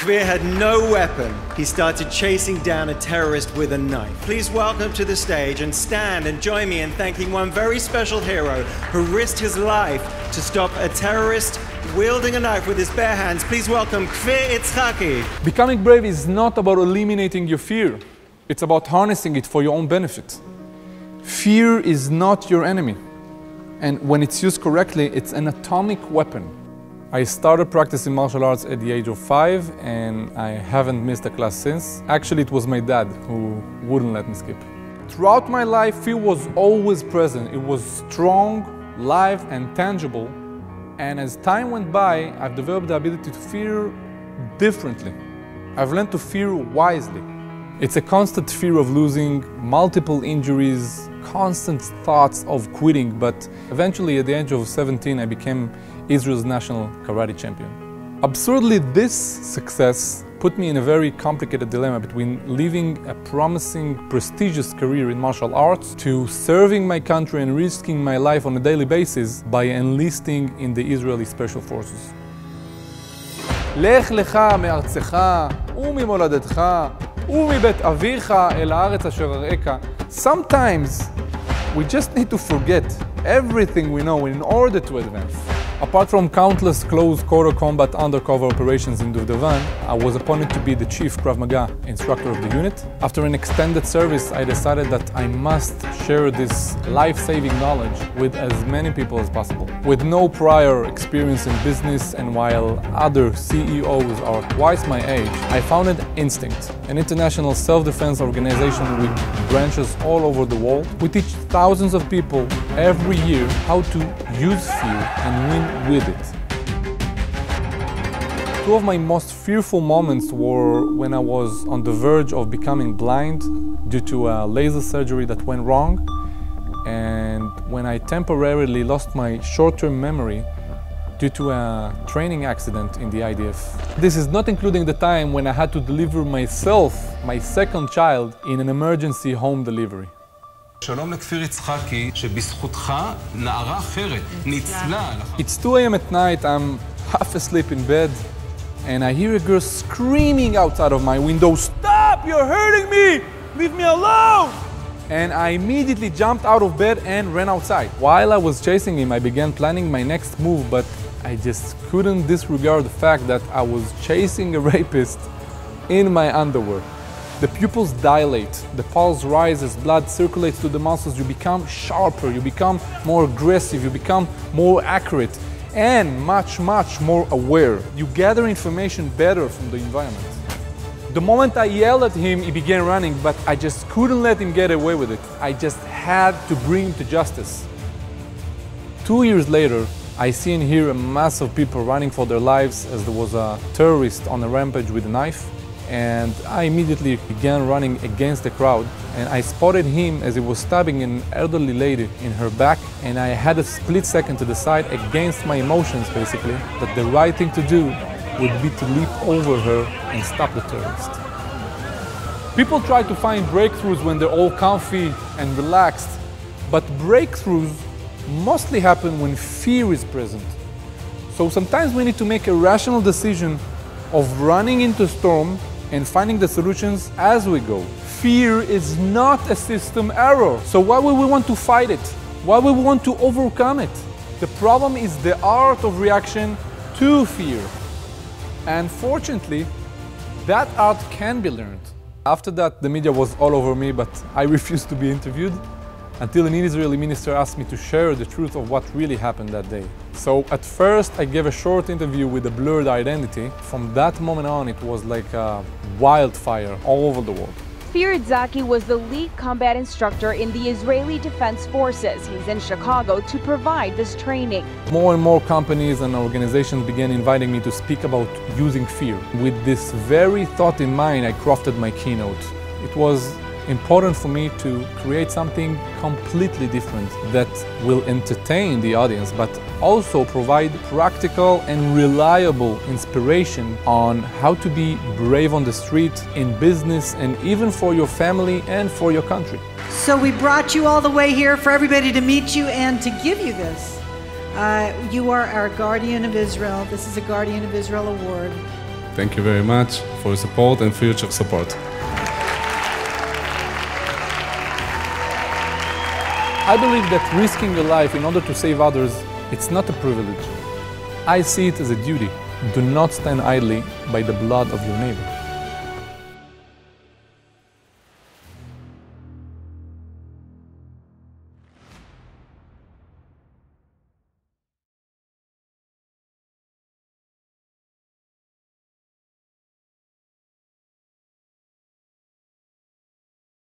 Kpir had no weapon. He started chasing down a terrorist with a knife. Please welcome to the stage and stand and join me in thanking one very special hero who risked his life to stop a terrorist wielding a knife with his bare hands. Please welcome Kpir Yצחקי. Becoming brave is not about eliminating your fear. It's about harnessing it for your own benefit. Fear is not your enemy. And when it's used correctly, it's an atomic weapon. I started practicing martial arts at the age of 5, and I haven't missed a class since. Actually, it was my dad who wouldn't let me skip. Throughout my life, fear was always present. It was strong, live, and tangible. And as time went by, I've developed the ability to fear differently. I've learned to fear wisely. It's a constant fear of losing, multiple injuries, constant thoughts of quitting, but eventually at the age of 17, I became Israel's national karate champion. Absurdly, this success put me in a very complicated dilemma between living a promising, prestigious career in martial arts to serving my country and risking my life on a daily basis by enlisting in the Israeli Special Forces. לך לך מארצך וממולדתך ומבית אביך אל הארץ אשר אראך. Sometimes we just need to forget everything we know in order to advance. Apart from countless close-quarter combat undercover operations in Duvdevan, I was appointed to be the chief Krav Maga instructor of the unit. After an extended service, I decided that I must share this life-saving knowledge with as many people as possible. With no prior experience in business, and while other CEOs are twice my age, I founded Instinct, an international self-defense organization with branches all over the world. We teach thousands of people every year how to use fear and win with it. Two of my most fearful moments were when I was on the verge of becoming blind due to a laser surgery that went wrong, and when I temporarily lost my short-term memory due to a training accident in the IDF. This is not including the time when I had to deliver myself, my second child, in an emergency home delivery. שלום לכפיר יצחקי, שבזכותך נערה אחרת, ניצלה. It's 2 a.m. at night, I'm half asleep in bed, and I hear a girl screaming outside of my window, "Stop! You're hurting me! Leave me alone!" And I immediately jumped out of bed and ran outside. While I was chasing him, I began planning my next move, but I just couldn't disregard the fact that I was chasing a rapist in my underwear. The pupils dilate, the pulse rises, blood circulates to the muscles, you become sharper, you become more aggressive, you become more accurate, and much more aware. You gather information better from the environment. The moment I yelled at him, he began running, but I just couldn't let him get away with it. I just had to bring him to justice. 2 years later, I see and hear a mass of people running for their lives as there was a terrorist on a rampage with a knife. And I immediately began running against the crowd, and I spotted him as he was stabbing an elderly lady in her back, and I had a split second to decide against my emotions basically that the right thing to do would be to leap over her and stop the terrorist. People try to find breakthroughs when they're all comfy and relaxed, but breakthroughs mostly happen when fear is present. So sometimes we need to make a rational decision of running into a storm and finding the solutions as we go. Fear is not a system error. So why would we want to fight it? Why would we want to overcome it? The problem is the art of reaction to fear. And fortunately, that art can be learned. After that, the media was all over me, but I refused to be interviewed until an Israeli minister asked me to share the truth of what really happened that day. So at first I gave a short interview with a blurred identity. From that moment on, it was like a wildfire all over the world. Kpir Yצחקי was the lead combat instructor in the Israeli Defense Forces. He's in Chicago to provide this training. More and more companies and organizations began inviting me to speak about using fear. With this very thought in mind, I crafted my keynote. It was important for me to create something completely different that will entertain the audience, but also provide practical and reliable inspiration on how to be brave on the street, in business, and even for your family and for your country. So we brought you all the way here for everybody to meet you and to give you this. You are our Guardian of Israel. This is a Guardian of Israel award. Thank you very much for your support and future support. I believe that risking your life in order to save others, it's not a privilege. I see it as a duty. Do not stand idly by the blood of your neighbor.